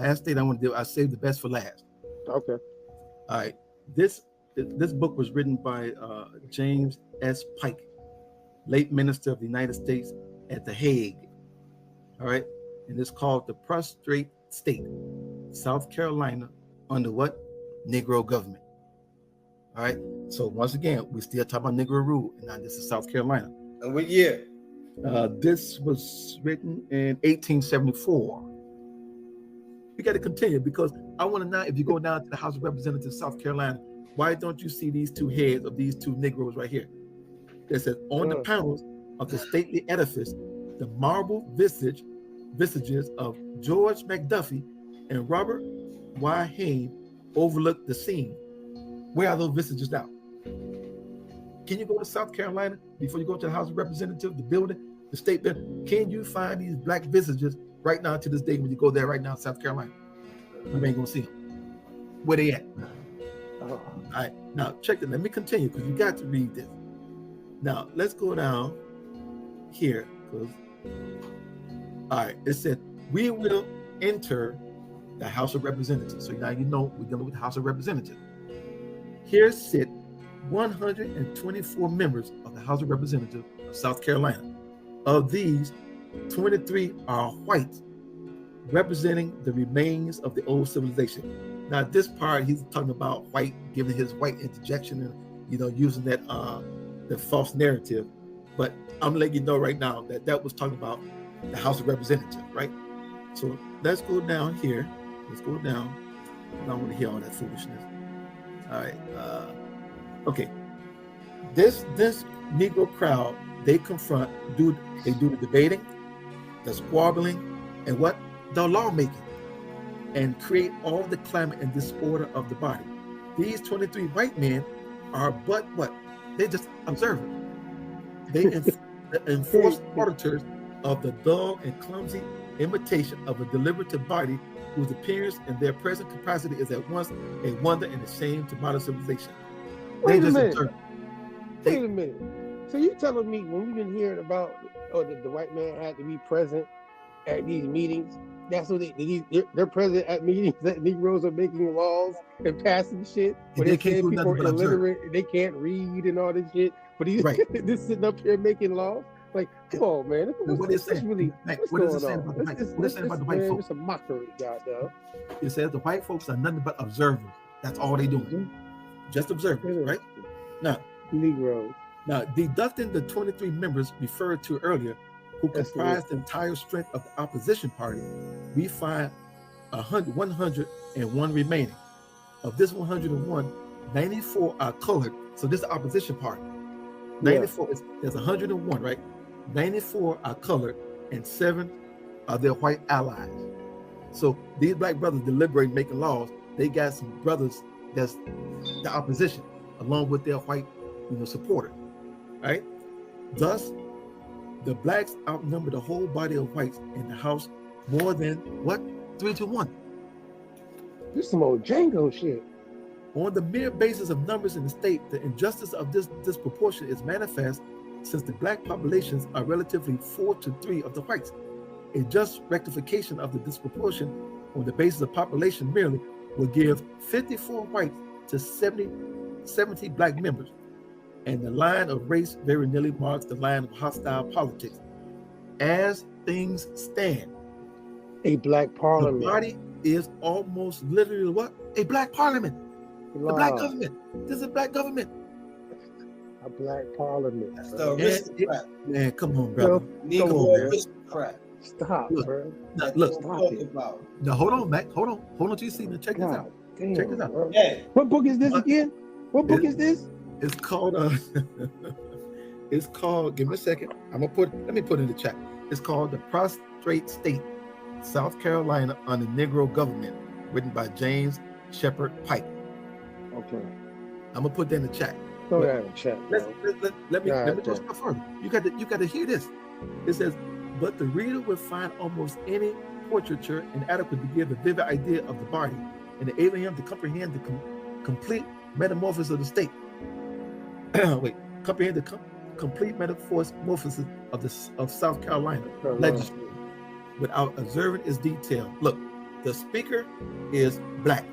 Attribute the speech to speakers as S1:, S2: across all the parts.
S1: last state I want to do. I saved the best for last.
S2: Okay.
S1: All right. This book was written by James S. Pike, late minister of the United States at The Hague. All right. And it's called The Prostrate State, South Carolina, under what? Negro government. All right. So once again, we still talk about Negro rule, and now this is South Carolina.
S3: And what year?
S1: This was written in 1874. We got to continue because I want to know, if you go down to the House of Representatives, South Carolina, why don't you see these two heads of these two Negroes right here? It says, on the panels of the stately edifice, the marble visages of George McDuffie and Robert Y. Hayne overlook the scene. Where are those visages now? Can you go to South Carolina before you go to the House of Representatives, the building, the state building? Can you find these black visages right now to this day when you go there right now in South Carolina? You ain't gonna see them. Where they at? All right, now check it. Let me continue because you got to read this. Now let's go down here because, all right, it said we will enter the House of Representatives. So now you know we're dealing with the House of Representatives. Here sit 124 members of the House of Representatives of South Carolina. Of these, 23 are white, representing the remains of the old civilization. Now, this part, he's talking about white, giving his white interjection and, using that the false narrative. But I'm letting you know right now that that was talking about the House of Representatives, right? So let's go down here. Let's go down. I don't want to hear all that foolishness. All right. Okay. This Negro crowd, they do the debating, the squabbling, and what? The lawmaking, and create all the climate and disorder of the body. These 23 white men are but what? They just observers. They enforced auditors of the dull and clumsy imitation of a deliberative body whose appearance and their present capacity is at once a wonder and a shame to modern civilization.
S2: Wait a minute. Wait a minute. So you telling me when we've been hearing about the white man had to be present at these meetings, that's what they're present at meetings that Negroes are making laws and passing shit, but they saying people are illiterate, they can't read and all this shit, but he's this sitting up here making laws? Like, come on, man.
S1: What is it really? What does it say about the white? What does it say about the white folks?
S2: It's a mockery, goddamn.
S1: It says the white folks are nothing but observers. That's all they do. Just observers, right? Now,
S2: Negroes.
S1: Now, deducting the 23 members referred to earlier, who comprise the entire strength of the opposition party, we find 101 remaining. Of this 101, 94 are colored. So this is the opposition party. 94 there's 101, right? 94 are colored, and 7 are their white allies. So these black brothers deliberate making laws. They got some brothers that's the opposition, along with their white, supporters, right? Thus, the blacks outnumber the whole body of whites in the House more than what? 3-1.
S2: This is some old Django shit.
S1: On the mere basis of numbers in the state, the injustice of this disproportion is manifest, since the black populations are relatively 4-3 of the whites. A just rectification of the disproportion on the basis of population merely will give 54 whites to 70 black members. And the line of race very nearly marks the line of hostile politics. As things stand,
S2: a black parliament.
S1: The body is almost literally what? A black parliament.
S2: Wow.
S1: A black government. This is a black government.
S2: A black parliament.
S3: That's the aristocrat.
S1: Man, come on, brother.
S3: Negro aristocrat.
S2: Stop,
S1: look,
S2: bro.
S1: Look.
S3: Now,
S1: hold on, Mac. Hold on to your seat and check this out.
S2: Damn,
S1: check this out.
S2: Hey. What book is this again? What book is this?
S1: It's called it's called, give me a second. Let me put it in the chat. It's called The Prostrate State, South Carolina under Negro Government, written by James Shepard Pike.
S2: Okay.
S1: I'm gonna put that in the chat.
S2: Throw that in the chat.
S1: Let me go step further. You got to hear this. It says, but the reader will find almost any portraiture inadequate to give a vivid idea of the body and enable him to comprehend the complete metamorphosis of the state. Comprehend the complete metamorphosis of South Carolina legislature without observing its detail. Look, The speaker is black.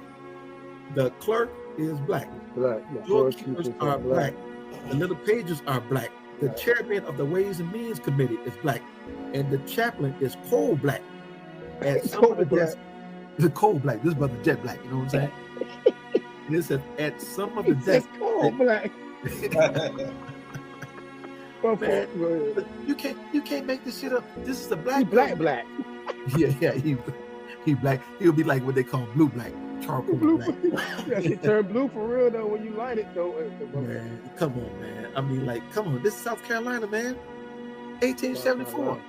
S1: The clerk is black.
S2: Black.
S1: Doorkeepers are black. The little pages are black. The chairman of the Ways and Means Committee is black. And the chaplain is coal black. At some of the desks, the coal black. This brother jet black, you know what I'm saying? This is at some of the desks.
S2: Coal black.
S1: Man, you can't make this shit up. This is the black.
S2: Black.
S1: Yeah, he black. He'll be like what they call blue black, charcoal
S2: Blue.
S1: black.
S2: That shit turn blue for real though when you light it though.
S1: Man, come on, man. I mean, like, come on. This is South Carolina, man. 1874.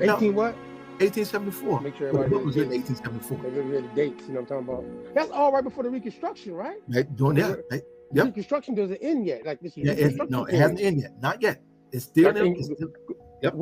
S2: 18 what?
S1: 1874.
S2: Make sure
S1: What
S2: everybody
S1: was in 1874?
S2: They the dates, you know what I'm talking about. That's all right before the Reconstruction, right?
S1: Right, doing that. Right. Yep.
S2: Reconstruction doesn't end yet. Like this.
S1: Yeah, no, it hasn't ended yet. Not yet. It's still.
S2: Yep.